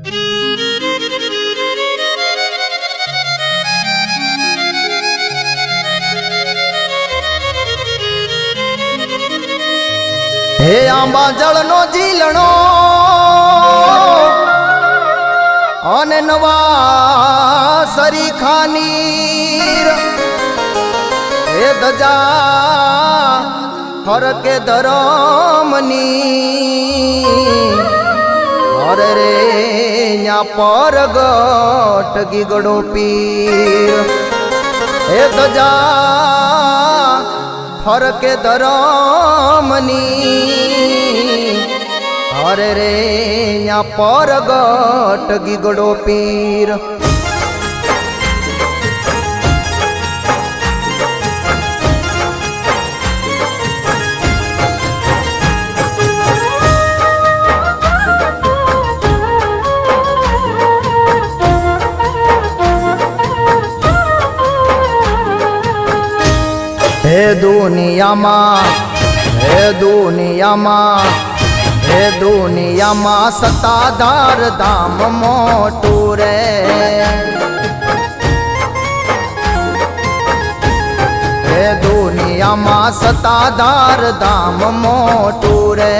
હે આંબા જળનો ઝીલણો અને નવા સરીખાની હે ધજા ફરકે ધરમની અરે રે ન્યા પરગટ ગીગડો પીર હે ધજા ફરકે ધરમની અરે રે ન્યા પરગટ ગીગડો પીર હે દુનિયામાં સતાધાર ધામ મોટું રે હે દુનિયામાં સતાધાર ધામ મોટું રે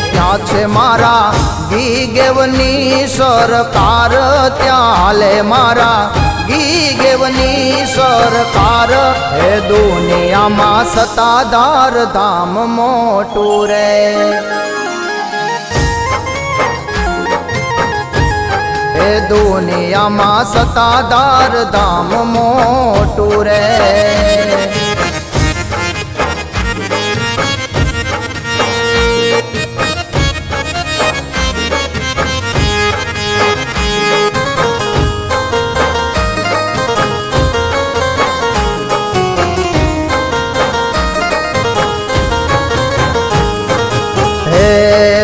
ત્યાં છે મારા ગીગેવની સરકાર ત્યાં હાલે મારા ગીગેવની સરકાર હે દુનિયામાં સતાધાર ધામ મોટું રે હે દુનિયામાં સતાધાર ધામ મોટું રે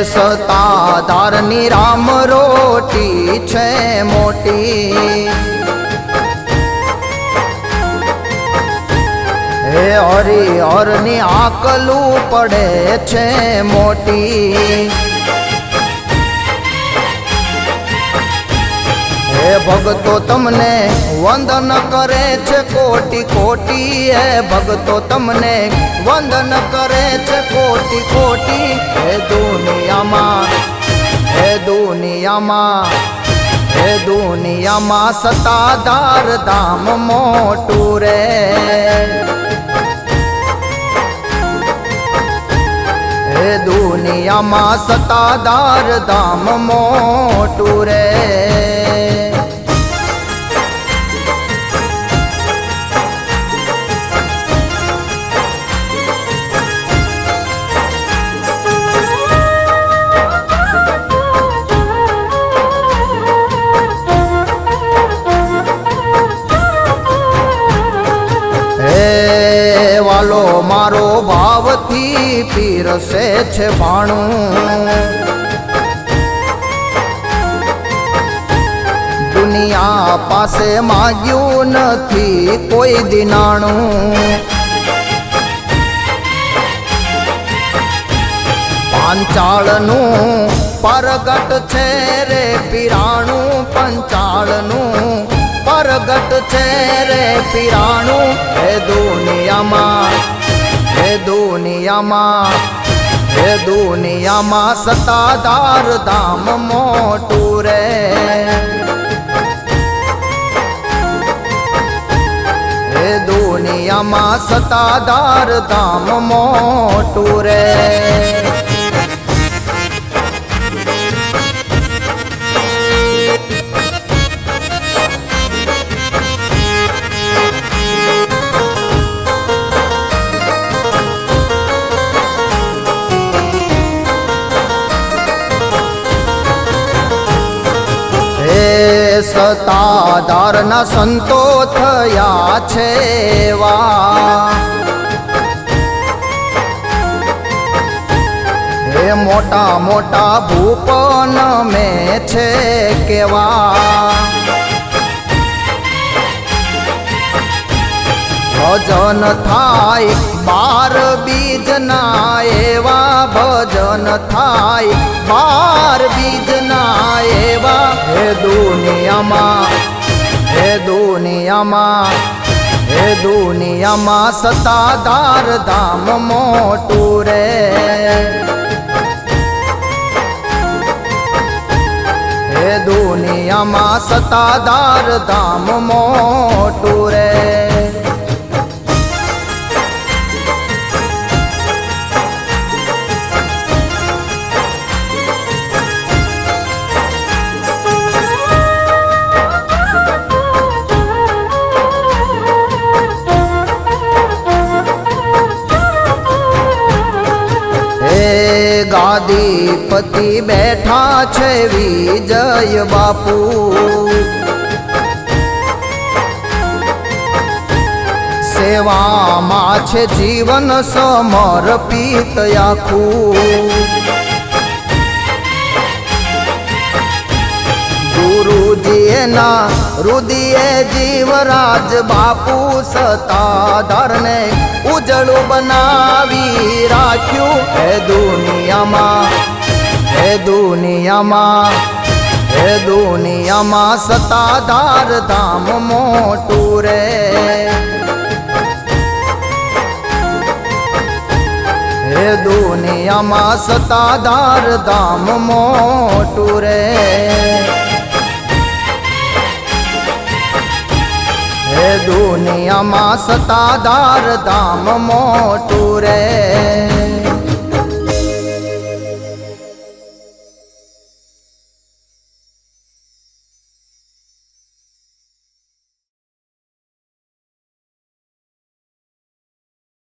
સતાધારની રામ રોટી છે મોટી હે હરિહરની આકલું પડે છે મોટી હે ભગતો તમને વંદન કરે છે કોટી કોટી હે ભગતો તમને વંદન કરે છે કોટી કોટી હે દુનિયામાં સતાધાર ધામ મોટું રે હે દુનિયામાં સતાધાર ધામ મોટું રે વાલો મારો ભાવથી પીરસે છે ભાણું દુનિયા પાસે માગ્યું નથી કોઈ દિનાણું પાંચાળનું પરગટ છે રે પીરાણું પંચાળનું પરગટ છે રે પીરાણું હે દુનિયામાં સતાધાર ધામ મોટું રે હે દુનિયામાં સતાધાર ધામ મોટું રે સતાધારના સંતો થયા છે વા હે મોટા મોટા ભૂપન મેં છે કેવા ભજન થાય 12 બીજના એવા ભજન થાય 12 બીજના એવા હે દુનિયામાં સતાધાર ધામ મોટું રે હે દુનિયામાં સતાધાર ધામ મોટું રે ગાદીપતિ બેઠા છે વિજય બાપુ સેવામાં છે જીવન સમર્પિત આખું ગુરુજીના રુદિએ જીવરાજ બાપુ સતાધારને ઉજળું બનાવી રાખ્યું હે દુનિયામાં સતાધાર ધામ મોટું રે હે દુનિયામાં સતાધાર ધામ મોટું રે હે દુનિયામાં સતાધાર ધામ મોટું રે